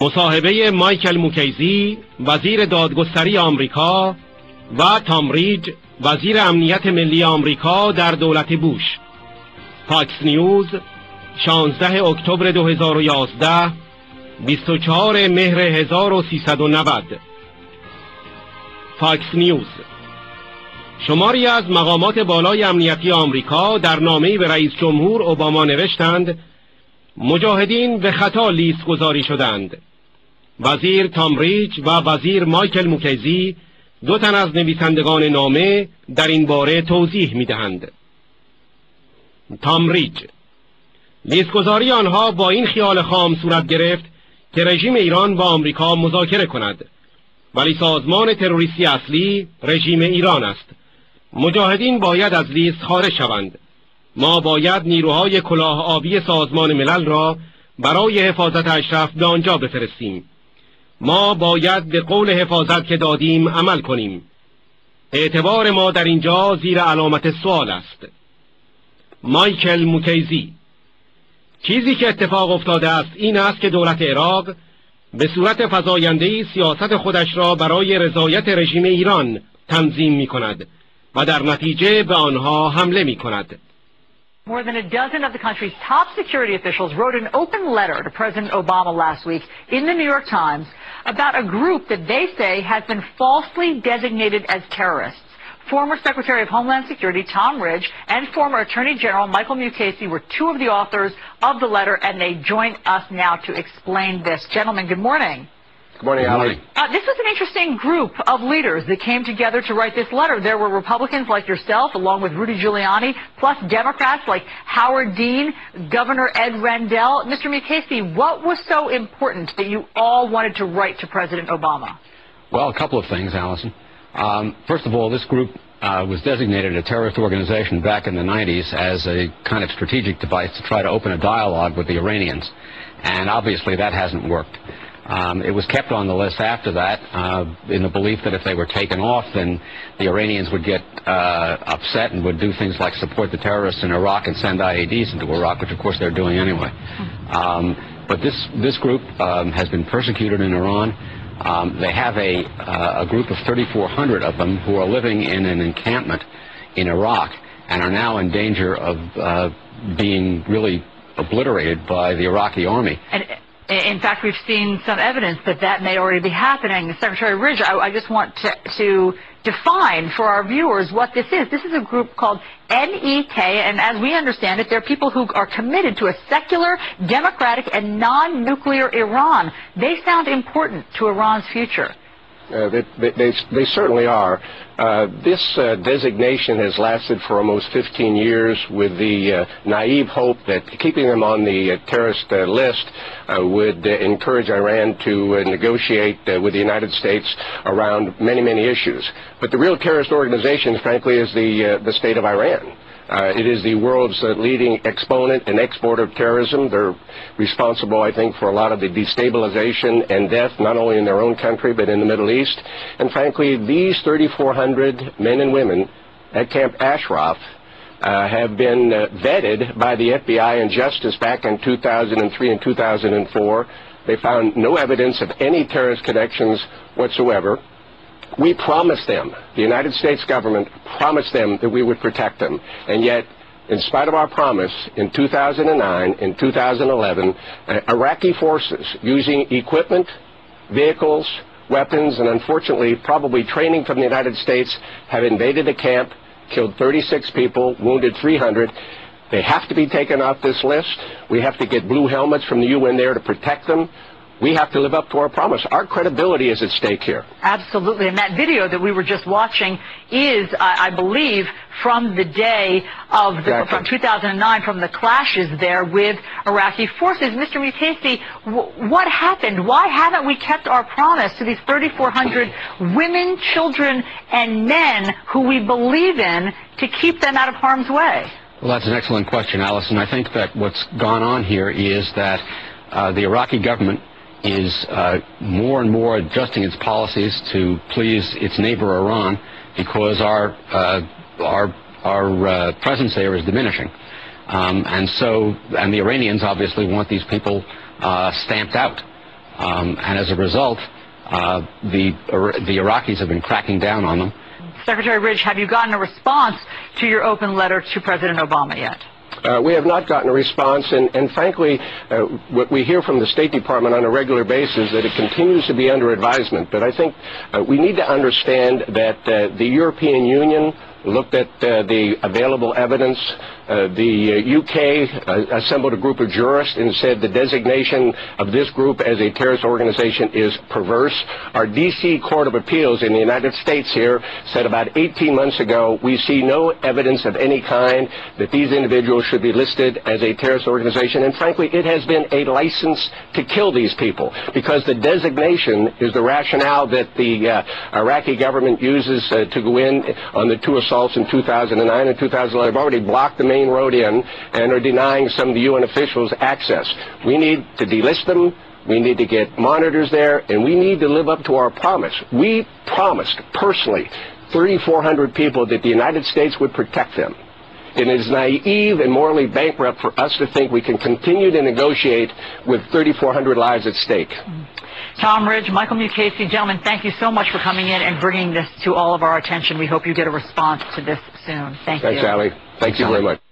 مصاحبه موکیزی وزیر دادگستری آمریکا و تامریج وزیر امنیت ملی آمریکا در دولت بوش. فاکس نیوز 16 اکتبر 2011 24 مهر 1390. فاکس نیوز. شماری از مقامات بالای امنیتی آمریکا در نامه‌ای به رئیس جمهور اوباما نوشتند مجاهدین به خطاليست گذاری شدند. وزیر تامریج و وزیر موکیزی دو تن از نویسندگان نامه در این باره توضیح می‌دهند. تامریج: لیست‌گذاری آنها با این خیال خام صورت گرفت که رژیم ایران با آمریکا مذاکره کند، ولی سازمان تروریستی اصلی رژیم ایران است. مجاهدین باید از لیست خارج شوند. ما باید نیروهای کلاه آبی سازمان ملل را برای حفاظت اشرف به آنجا بفرستیم. ما باید به قول حفاظت که دادیم عمل کنیم. اعتبار ما در اینجا زیر علامت سوال است. موکیزی: چیزی که اتفاق افتاده است این است که دولت عراق به صورت فزاینده‌ای سیاست خودش را برای رضایت رژیم ایران تنظیم می کند و در نتیجه به آنها حمله می کند. More than a dozen of the country's top security officials wrote an open letter to President Obama last week in the New York Times about a group that they say has been falsely designated as terrorists. Former Secretary of Homeland Security Tom Ridge and former Attorney General Michael Moukesi were two of the authors of the letter, and they join us now to explain this. Gentlemen, good morning. Good morning, Ali. This was an interesting group of leaders that came together to write this letter. There were Republicans like yourself, along with Rudy Giuliani, plus Democrats like Howard Dean, Governor Ed Rendell. Mr. Moukesi, what was so important that you all wanted to write to President Obama? Well, a couple of things, Allison. First of all, this group was designated a terrorist organization back in the 90s as a kind of strategic device to try to open a dialogue with the Iranians. And obviously that hasn't worked. It was kept on the list after that in the belief that if they were taken off, then the Iranians would get upset and would do things like support the terrorists in Iraq and send IEDs into Iraq, which of course they're doing anyway. But this group has been persecuted in Iran. They have a group of 3,400 of them who are living in an encampment in Iraq and are now in danger of being really obliterated by the Iraqi army. And in fact, we've seen some evidence that that may already be happening. Secretary Ridge, I just want to define for our viewers what this is. This is a group called NEK, and as we understand it, they're people who are committed to a secular, democratic, and non-nuclear Iran. They sound important to Iran's future. They certainly are. This designation has lasted for almost 15 years with the naive hope that keeping them on the terrorist list would encourage Iran to negotiate with the United States around many, many issues. But the real terrorist organization, frankly, is the state of Iran. It is the world's leading exponent and exporter of terrorism. They're responsible, I think, for a lot of the destabilization and death, not only in their own country, but in the Middle East. And frankly, these 3,400 men and women at Camp Ashraf have been vetted by the FBI and Justice back in 2003 and 2004. They found no evidence of any terrorist connections whatsoever. We promised them, the United States government promised them that we would protect them. And yet, in spite of our promise, in 2009, in 2011, Iraqi forces using equipment, vehicles, weapons, and unfortunately probably training from the United States have invaded the camp, killed 36 people, wounded 300. They have to be taken off this list. We have to get blue helmets from the UN there to protect them. We have to live up to our promise. Our credibility is at stake here. Absolutely. And that video that we were just watching is, I believe, from the day of from 2009, from the clashes there with Iraqi forces. Mr. Moukesi, what happened? Why haven't we kept our promise to these 3,400 women, children, and men who we believe in to keep them out of harm's way? Well, that's an excellent question, Allison. I think that what's gone on here is that the Iraqi government is more and more adjusting its policies to please its neighbor Iran because our presence there is diminishing, and the Iranians obviously want these people stamped out. And as a result, the Iraqis have been cracking down on them. Secretary Ridge, have you gotten a response to your open letter to President Obama yet? We have not gotten a response, and frankly, what we hear from the State Department on a regular basis is that it continues to be under advisement. But I think we need to understand that the European Union looked at the available evidence. The UK assembled a group of jurists and said the designation of this group as a terrorist organization is perverse. Our D.C. Court of Appeals in the United States here said about 18 months ago, we see no evidence of any kind that these individuals should be listed as a terrorist organization. And frankly, it has been a license to kill these people, because the designation is the rationale that the Iraqi government uses to go in on the two assaults in 2009 and 2011. They've already blocked the main road in and are denying some of the UN officials access. We need to delist them. We need to get monitors there, and we need to live up to our promise. We promised personally 3,400 people that the United States would protect them. It is naive and morally bankrupt for us to think we can continue to negotiate with 3,400 lives at stake. Tom Ridge, Michael Moukesi, gentlemen, thank you so much for coming in and bringing this to all of our attention. We hope you get a response to this soon. Thank you. Thanks, Allie. Thank you very much.